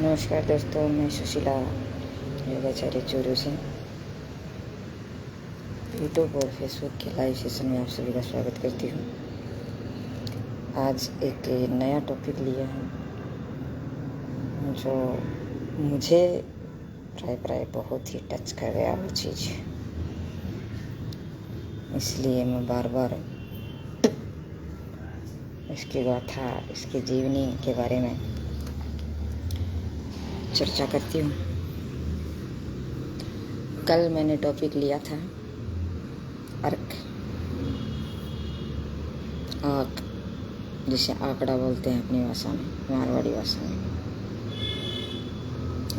नमस्कार दोस्तों, मैं सुशीला योगाचार्य चूरू से यूट्यूब और फेसबुक के लाइव सेशन में आप सभी का स्वागत करती हूँ। आज एक नया टॉपिक लिया है जो मुझे प्राय बहुत ही टच कर गया वो चीज़, इसलिए मैं बार बार इसकी गाथा, इसकी जीवनी के बारे में चर्चा करती हूँ। कल मैंने टॉपिक लिया था अर्क, आक, जिसे आंकड़ा बोलते हैं अपनी भाषा में, मारवाड़ी भाषा में।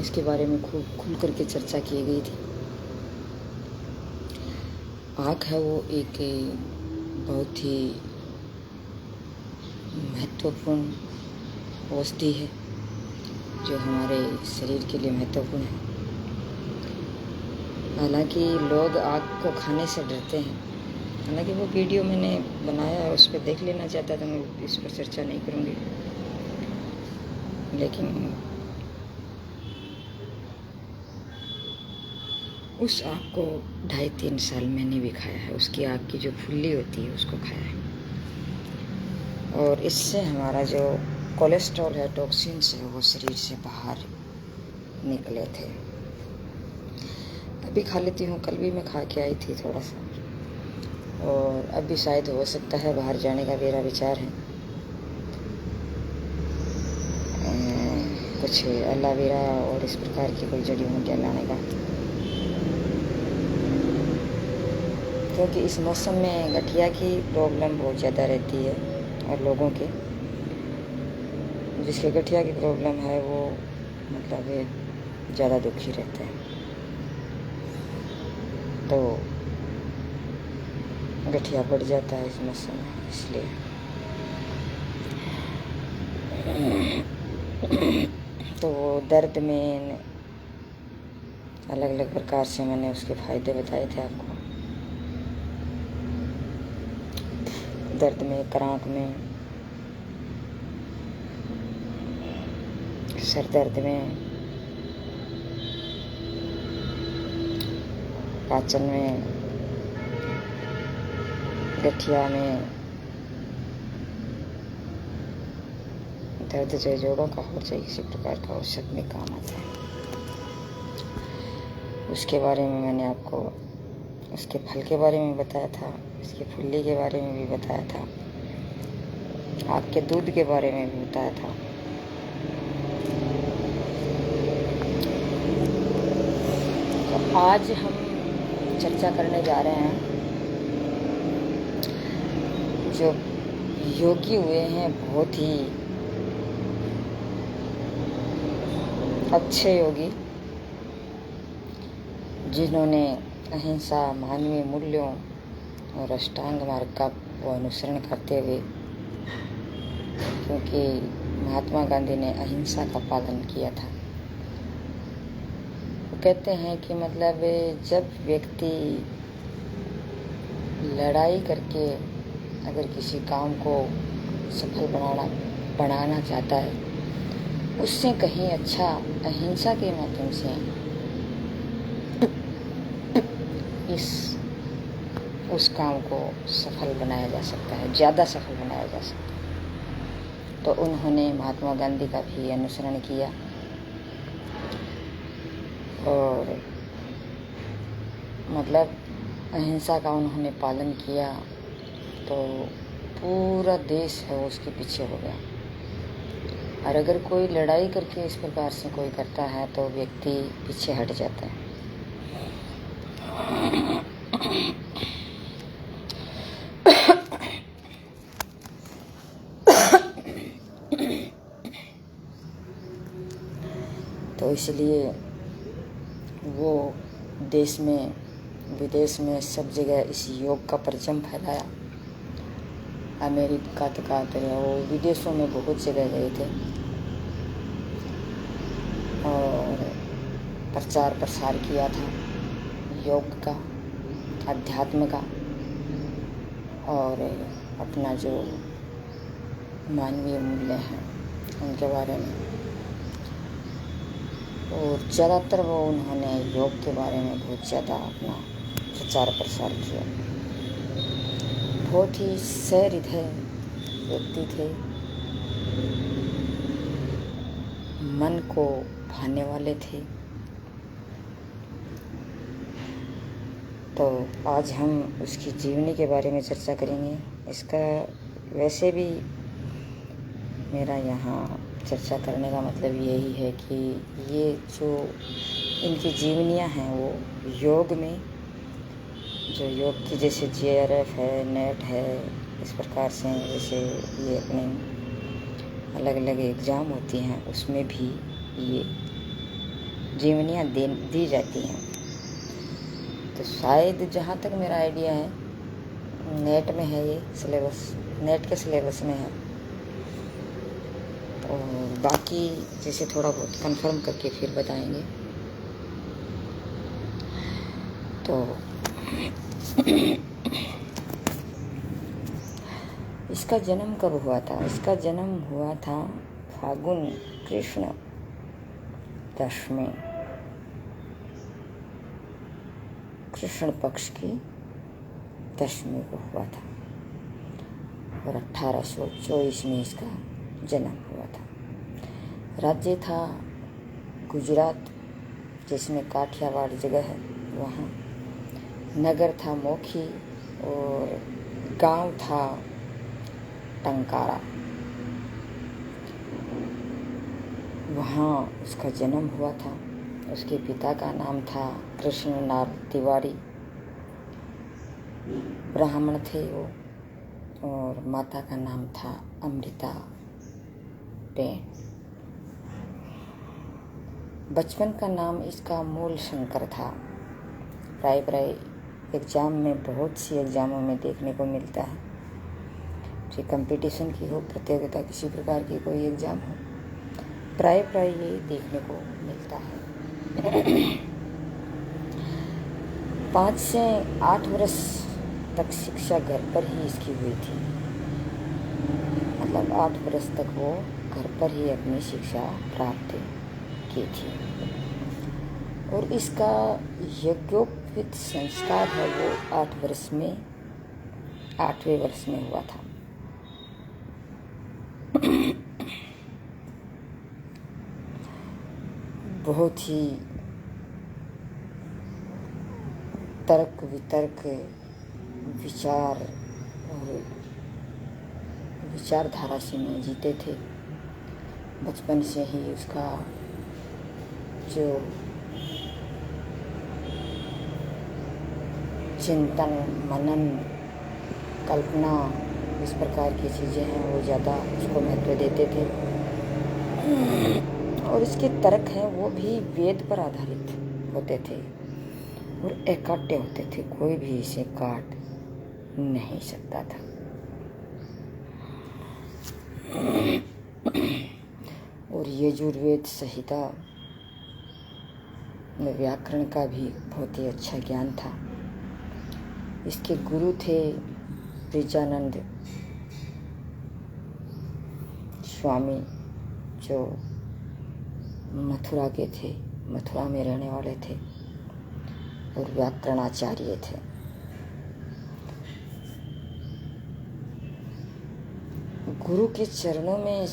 इसके बारे में खूब खुल करके चर्चा की गई थी। आँख है वो एक बहुत ही महत्वपूर्ण औषधि है जो हमारे शरीर के लिए महत्वपूर्ण है। हालांकि लोग आग को खाने से डरते हैं। हालांकि वो वीडियो मैंने बनाया है, उस पर देख लेना चाहता था, मैं इस पर चर्चा नहीं करूँगी। लेकिन उस आग को 2.5-3 साल मैंने भी खाया है। उसकी आग की जो फुल्ली होती है उसको खाया है, और इससे हमारा जो कोलेस्ट्रॉल है, टॉक्सिन्स है, वो शरीर से बाहर निकले थे। अभी खा लेती हूँ, कल भी मैं खा के आई थी थोड़ा सा, और अभी शायद हो सकता है बाहर जाने का मेरा विचार है। कुछ एलोवेरा और इस प्रकार की कोई जड़ी बूटियाँ लाने का, क्योंकि इस मौसम में गठिया की प्रॉब्लम बहुत ज़्यादा रहती है, और लोगों के जिसके गठिया की प्रॉब्लम है वो मतलब ज़्यादा दुखी रहते हैं। तो गठिया बढ़ जाता है इस मौसम में, इसलिए तो वो दर्द में अलग अलग प्रकार से मैंने उसके फ़ायदे बताए थे आपको। दर्द में, क्रांक में, सर दर्द में, पाचन में, गठिया में, दर्द जो जोड़ों का हो जाए, किसी प्रकार का औषध में काम आता है। उसके बारे में मैंने आपको उसके फल के बारे में बताया था, इसकी फुल्ली के बारे में भी बताया था, आपके दूध के बारे में भी बताया था। तो आज हम चर्चा करने जा रहे हैं, जो योगी हुए हैं, बहुत ही अच्छे योगी, जिन्होंने अहिंसा, मानवीय मूल्यों और अष्टांग मार्ग का वो अनुसरण करते हुए, क्योंकि महात्मा गांधी ने अहिंसा का पालन किया था। वो कहते हैं कि मतलब जब व्यक्ति लड़ाई करके अगर किसी काम को सफल बनाना चाहता है, उससे कहीं अच्छा अहिंसा के माध्यम से उस काम को सफल बनाया जा सकता है, ज़्यादा सफल बनाया जा सकता है। तो उन्होंने महात्मा गांधी का भी अनुसरण किया, और मतलब अहिंसा का उन्होंने पालन किया, तो पूरा देश है वो उसके पीछे हो गया। और अगर कोई लड़ाई करके इस प्रकार से कोई करता है तो व्यक्ति पीछे हट जाता है। तो इसलिए वो देश में, विदेश में, सब जगह इस योग का परचम फैलाया। अमेरिका तक आते रहे, वो विदेशों में बहुत जगह गए थे और प्रचार प्रसार किया था योग का, अध्यात्म का, और अपना जो मानवीय मूल्य हैं उनके बारे में। और ज़्यादातर वो उन्होंने योग के बारे में बहुत ज़्यादा अपना प्रचार प्रसार किया। बहुत ही सहृदय व्यक्ति थे, मन को भाने वाले थे। तो आज हम उसकी जीवनी के बारे में चर्चा करेंगे। इसका वैसे भी मेरा यहाँ चर्चा करने का मतलब यही है कि ये जो इनकी जीवनियाँ हैं वो योग में, जो योग की जैसे JRF है, नेट है, इस प्रकार से जैसे ये अपने अलग अलग एग्ज़ाम होती हैं उसमें भी ये जीवनियाँ दी जाती हैं। तो शायद जहाँ तक मेरा आइडिया है नेट में है, ये सिलेबस नेट के सिलेबस में है। और बाकी जैसे थोड़ा बहुत कंफर्म करके फिर बताएंगे। तो इसका जन्म कब हुआ था? इसका जन्म हुआ था फागुन कृष्ण दशमी, कृष्ण पक्ष की दशमी को हुआ था और 1824 में इसका जन्म हुआ था। राज्य था गुजरात, जिसमें काठियावाड़ जगह है वहाँ। नगर था मोखी और गांव था टंकारा। वहाँ उसका जन्म हुआ था। उसके पिता का नाम था कृष्णनाथ तिवारी, ब्राह्मण थे वो, और माता का नाम था अमृता बेन। बचपन का नाम इसका मूल शंकर था। प्राय एग्ज़ाम में, बहुत सी एग्ज़ामों में देखने को मिलता है, चाहे कंपटीशन की हो, प्रतियोगिता किसी प्रकार की कोई एग्ज़ाम हो, प्राय ये देखने को मिलता है। 5 से 8 वर्ष तक शिक्षा घर पर ही इसकी हुई थी। मतलब 8 वर्ष तक वो घर पर ही अपनी शिक्षा प्राप्त की थी। और इसका यज्ञोपवीत संस्कार है वो 8वें वर्ष में हुआ था। बहुत ही तर्क वितर्क विचारधारा से में जीते थे। बचपन से ही उसका जो चिंतन, मनन, कल्पना, इस प्रकार की चीज़ें हैं वो ज़्यादा उसको महत्व देते थे। और इसके तर्क हैं वो भी वेद पर आधारित होते थे और अकाट्य होते थे। कोई भी इसे काट नहीं सकता था। और यजुर्वेद संहिता में व्याकरण का भी बहुत ही अच्छा ज्ञान था। इसके गुरु थे ब्रिजानंद स्वामी, जो मथुरा के थे, मथुरा में रहने वाले थे और व्याकरणाचार्य थे। गुरु के चरणों में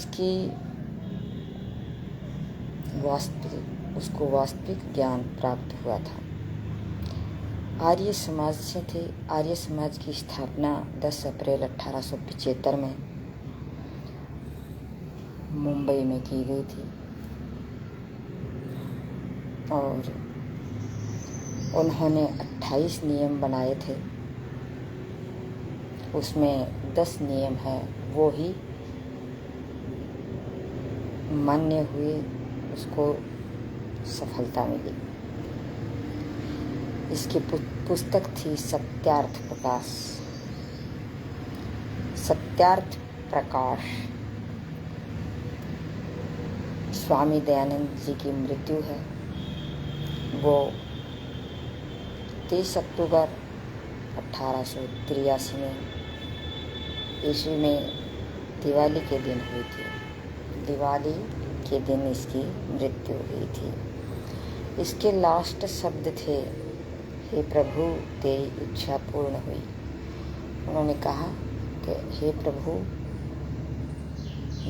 उसको वास्तविक ज्ञान प्राप्त हुआ था। आर्य समाज से थे। आर्य समाज की स्थापना 10 अप्रैल 1875 में मुंबई में की गई थी। और उन्होंने 28 नियम बनाए थे। उसमें 10 नियम है वो ही मान्य हुए, उसको सफलता मिली। इसकी पुस्तक थी सत्यार्थ प्रकाश। स्वामी दयानंद जी की मृत्यु है वो 30 अक्टूबर 1883 में ईस्वी में दिवाली के दिन हुई थी। दिवाली के दिन इसकी मृत्यु हुई थी। इसके लास्ट शब्द थे, हे प्रभु तेरी इच्छा पूर्ण हुई। उन्होंने कहा कि हे प्रभु,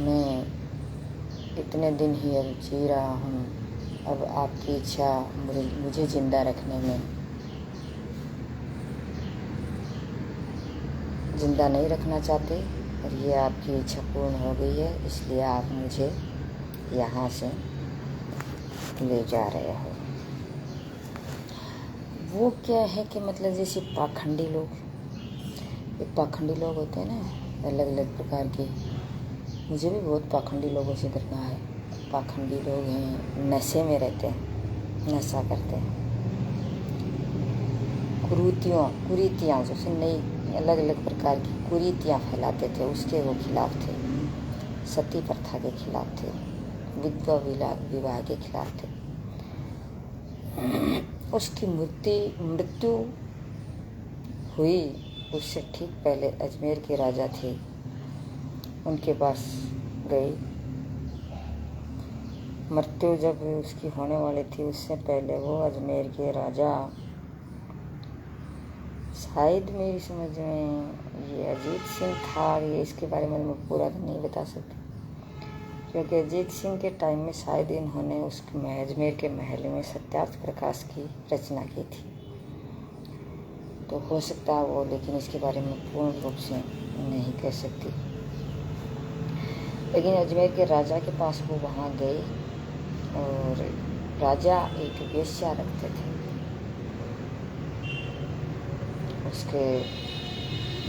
मैं इतने दिन ही अब जी रहा हूँ, अब आपकी इच्छा मुझे जिंदा रखने में, जिंदा नहीं रखना चाहते और ये आपकी इच्छा पूर्ण हो गई है, इसलिए आप मुझे यहाँ से ले जा रहे हो। वो क्या है कि मतलब जैसे पाखंडी लोग, ये पाखंडी लोग होते हैं ना, अलग अलग प्रकार के। मुझे भी बहुत पाखंडी लोगों से डरना है। पाखंडी लोग हैं, नशे में रहते हैं, नशा करते हैं, कुरीतियाँ जैसे नई अलग अलग प्रकार की कुरीतियाँ फैलाते थे, उसके वो खिलाफ थे। सती प्रथा के खिलाफ थे, विधवा विवाह के खिलाफ थे। उसकी मृत्यु हुई उससे ठीक पहले अजमेर के राजा थे, उनके पास गई। मृत्यु जब उसकी होने वाली थी, उससे पहले वो अजमेर के राजा, शायद मेरी समझ में ये अजीत सिंह था, ये इसके बारे में मैं पूरा तो नहीं बता सकती, क्योंकि अजीत सिंह के टाइम में शायद इन्होंने उसके अजमेर के महल में सत्यार्थ प्रकाश की रचना की थी, तो हो सकता है वो, लेकिन इसके बारे में पूर्ण रूप से नहीं कह सकती। लेकिन अजमेर के राजा के पास वो वहाँ गए और राजा एक वेश्या रखते थे, उसके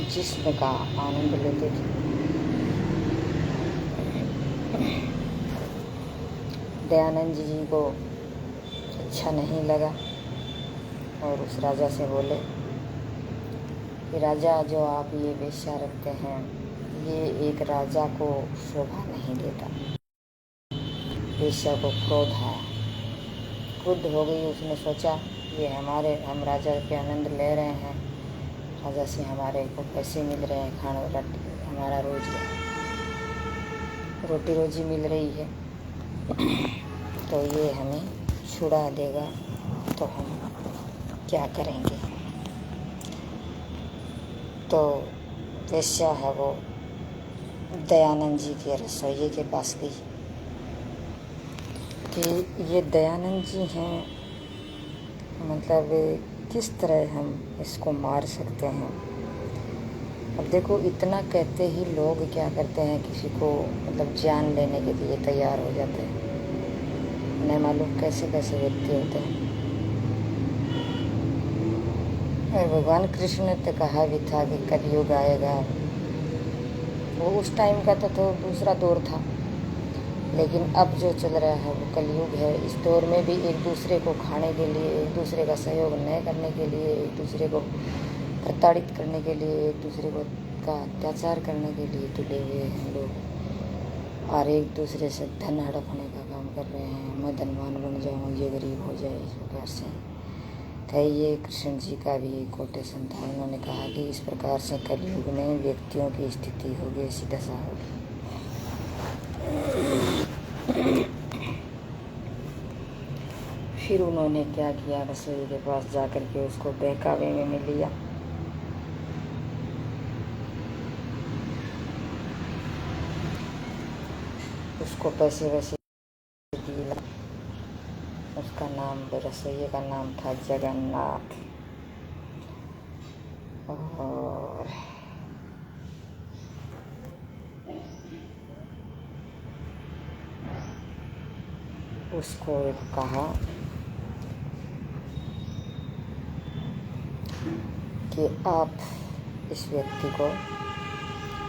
जिस्म का आनंद लेते थे। दयानंद जी को अच्छा नहीं लगा और उस राजा से बोले कि राजा, जो आप ये वेश्या रखते हैं, ये एक राजा को शोभा नहीं देता। वेश्या को क्रोध आया, क्रुद्ध हो गई। उसने सोचा ये हम राजा के आनंद ले रहे हैं, राजा से हमारे को पैसे मिल रहे हैं, खाना हमारा रोटी रोजी मिल रही है, तो ये हमें छुड़ा देगा तो हम क्या करेंगे। तो वेश्या है वो दयानंद जी के रसोइये के पास गई कि ये दयानंद जी हैं, मतलब किस तरह हम इसको मार सकते हैं। अब देखो, इतना कहते ही लोग क्या करते हैं, किसी को मतलब जान लेने के लिए तैयार हो जाते हैं। उन्हें मालूम कैसे कैसे व्यक्ति होते हैं। और भगवान कृष्ण ने तो कहा भी था कि कलयुग आएगा। वो उस टाइम का तो दूसरा दौर था, लेकिन अब जो चल रहा है वो कलयुग है। इस दौर में भी एक दूसरे को खाने के लिए, एक दूसरे का सहयोग न करने के लिए, एक दूसरे को प्रताड़ित करने के लिए, एक दूसरे को का अत्याचार करने के लिए तुले हुए हैं लोग, और एक दूसरे से धन हड़पने का काम कर रहे हैं। मैं धनवान बन जाऊँ, ये गरीब हो जाए, इस प्रकार से। तो ये कृष्ण जी का भी एक कोटेशन था। उन्होंने कहा कि इस प्रकार से कलयुग में व्यक्तियों की स्थिति होगी, ऐसी दशा होगी। फिर उन्होंने क्या किया, रसोई के पास जाकर के उसको बहकावे में लिया। उसको पैसे वैसे दिए। उसका नाम, रसोइये का नाम था जगन्नाथ। और उसको कहा कि आप इस व्यक्ति को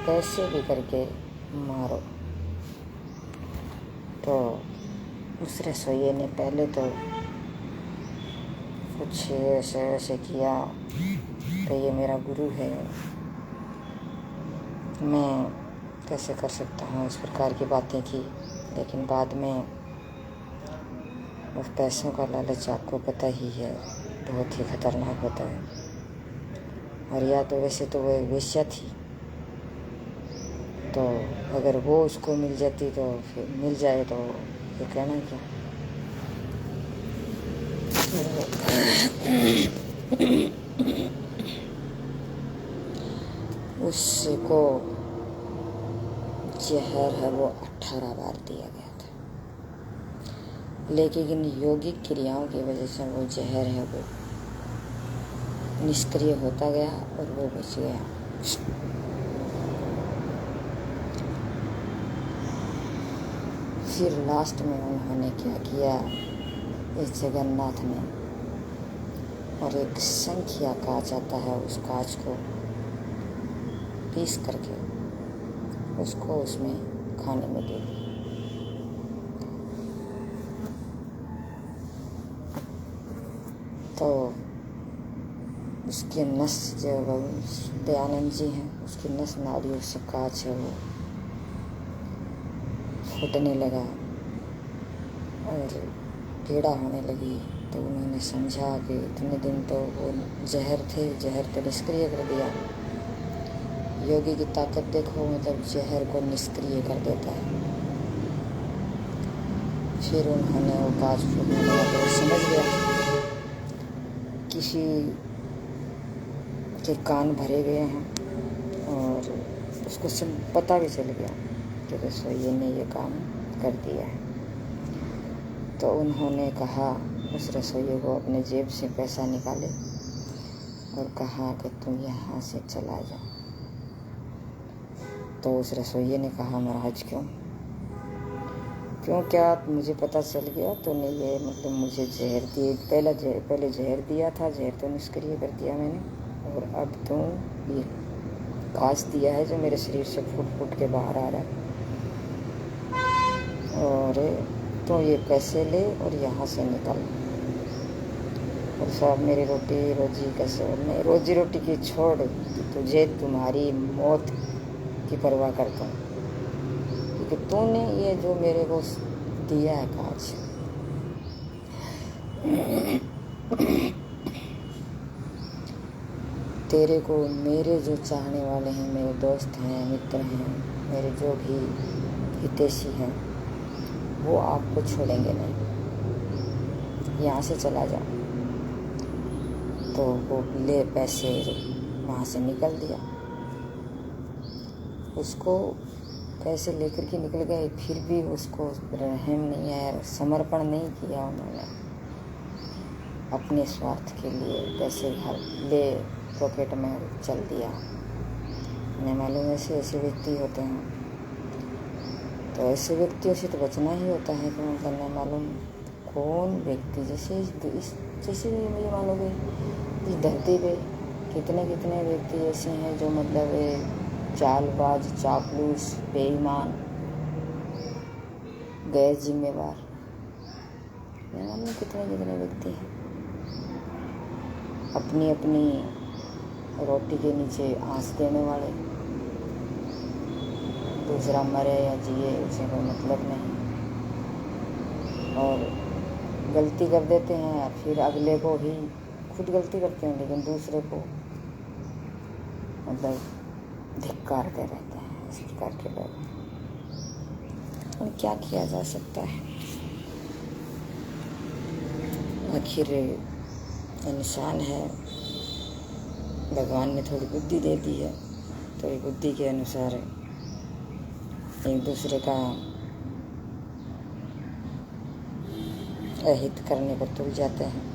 कैसे भी करके मारो। तो उस रसोइये ने पहले तो कुछ ऐसे किया तो ये मेरा गुरु है, मैं कैसे कर सकता हूँ, इस प्रकार की बातें की। लेकिन बाद में उस पैसों का लालच, आपको पता ही है, बहुत ही खतरनाक होता है। और या तो वैसे तो वो वेश्या थी, तो अगर वो उसको मिल जाती तो फिर मिल जाए तो फिर कहना क्या। उसको जहर है वो 18 बार दिया गया था, लेकिन यौगिक क्रियाओं की वजह से वो जहर है वो निष्क्रिय होता गया और वो बच गया। फिर लास्ट में उन्होंने क्या किया, इस जगन्नाथ ने, और एक संख्या कांच आता है, उस कांच को पीस करके उसको उसमें खाने में दे दिया। तो उसकी नस जो दयानंद जी हैं, उसकी नस नाड़ियों से कांच है वो फूटने लगा और पीड़ा होने लगी। तो उन्होंने समझा कि इतने दिन तो वो जहर थे, जहर तो निष्क्रिय कर दिया। योगी की ताकत देखो, मतलब जहर को निष्क्रिय कर देता है। फिर उन्होंने वो कांच फूटने लगा तो वो समझ गया, किसी के कान भरे गए हैं और उसको सब पता भी चल गया कि रसोइये ने ये काम कर दिया है। तो उन्होंने कहा उस रसोइये को अपने जेब से पैसा निकाले और कहा कि तुम यहाँ से चला जाओ। तो उस रसोइये ने कहा, महाराज क्यों क्या मुझे पता चल गया, तूने ये मतलब मुझे जहर दिए, पहले जहर दिया था, जहर तो निष्क्रिय कर दिया मैंने, और अब तू ये कांच दिया है जो मेरे शरीर से फूट फूट के बाहर आ रहा है, और तो ये पैसे ले और यहाँ से निकल। और साहब मेरी रोटी रोजी कैसे, मैं रोजी रोटी की छोड़, तुझे तुम्हारी मौत की परवाह करता हूँ, क्योंकि तूने ये जो मेरे को दिया है कांच, तेरे को मेरे जो चाहने वाले हैं, मेरे दोस्त हैं, मित्र हैं, मेरे जो भी हितैषी हैं, वो आपको छोड़ेंगे नहीं, यहाँ से चला जा। तो वो ले पैसे वहाँ से निकल दिया। उसको पैसे लेकर के निकल गए, फिर भी उसको रहम नहीं आया, समर्पण नहीं किया उन्होंने अपने स्वार्थ के लिए। पैसे घर ले पॉकेट में चल दिया। उन्हें मालूम ऐसे व्यक्ति होते हैं, तो ऐसे व्यक्तियों से तो बचना ही होता है। कि मतलब नहीं मालूम कौन व्यक्ति, जैसे मुझे मालूम है इस धरती पे कितने व्यक्ति ऐसे हैं जो मतलब चालबाज, चापलूस, बेईमान, गैर जिम्मेवार, नहीं मालूम कितने व्यक्ति हैं। अपनी रोटी के नीचे आंच देने वाले, दूसरा मरे या जिए उसे कोई मतलब नहीं, और गलती कर देते हैं, फिर अगले को ही, खुद गलती करते हैं लेकिन दूसरे को मतलब धिक्कारते रहते हैं। इस प्रकार के लोग, और क्या किया जा सकता है। आखिर इंसान है, भगवान ने थोड़ी बुद्धि दे दी है, थोड़ी बुद्धि के अनुसार एक दूसरे का अहित करने पर तुल जाते हैं।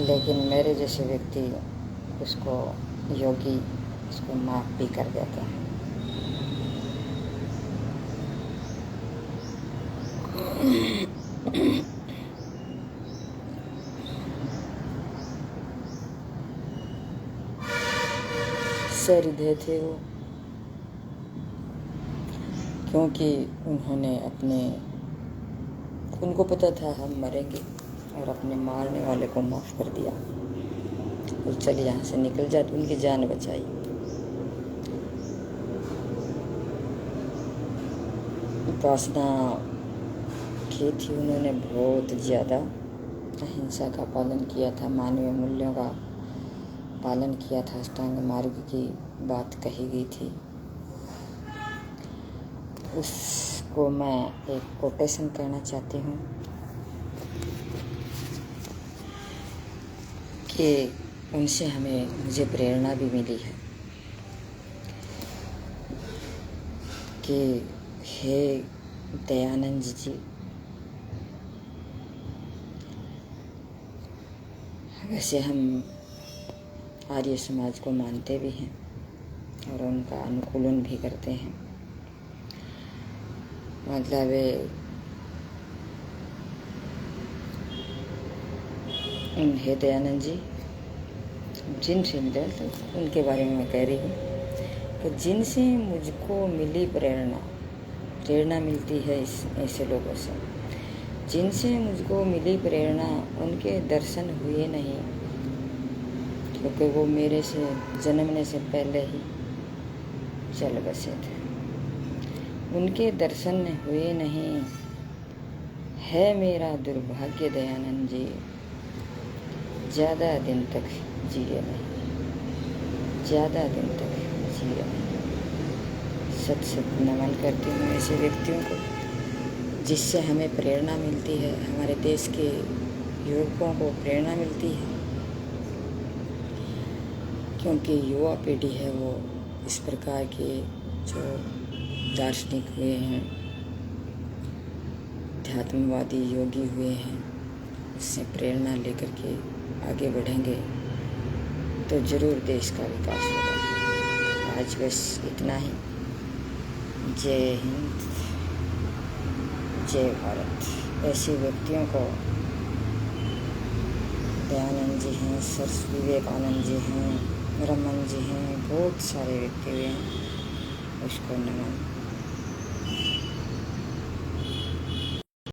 लेकिन मेरे जैसे व्यक्ति उसको योगी उसको माफ़ भी कर देते हैं। सहृदय थे वो, क्योंकि उन्होंने उनको पता था हम मरेंगे, और अपने मारने वाले को माफ़ कर दिया और चल यहाँ से निकल जा, तो उनकी जान बचाई। उपासना की थी उन्होंने, बहुत ज़्यादा अहिंसा का पालन किया था, मानवीय मूल्यों का पालन किया था, अष्टांग मार्ग की बात कही गई थी। उसको मैं एक कोटेशन कहना चाहती हूँ। कि उनसे मुझे प्रेरणा भी मिली है कि हे दयानंद जी, वैसे हम आर्य समाज को मानते भी हैं और उनका अनुकूलन भी करते हैं। मतलब हे दयानंद जी, जिनसे मिले तो उनके बारे में मैं कह रही हूँ कि जिनसे मुझको मिली प्रेरणा मिलती है ऐसे लोगों से, जिनसे मुझको मिली प्रेरणा, उनके दर्शन हुए नहीं क्योंकि वो मेरे से जन्मने से पहले ही चल बसे थे। उनके दर्शन हुए नहीं है मेरा दुर्भाग्य दयानंद जी, ज़्यादा दिन तक जिए नहीं, ज़्यादा दिन तक जिए नहीं। सत सत नमन करती हूँ ऐसे व्यक्तियों को जिससे हमें प्रेरणा मिलती है, हमारे देश के युवकों को प्रेरणा मिलती है, क्योंकि युवा पीढ़ी है वो इस प्रकार के जो दार्शनिक हुए हैं, अध्यात्मवादी योगी हुए हैं, उससे प्रेरणा लेकर के आगे बढ़ेंगे तो ज़रूर देश का विकास होगा। आज बस इतना ही। जय हिंद, जय भारत। ऐसे व्यक्तियों को दयानंद जी हैं, सरस्वती विवेकानंद जी हैं, रमन जी हैं, बहुत सारे व्यक्ति हुए हैं, उसको नमन।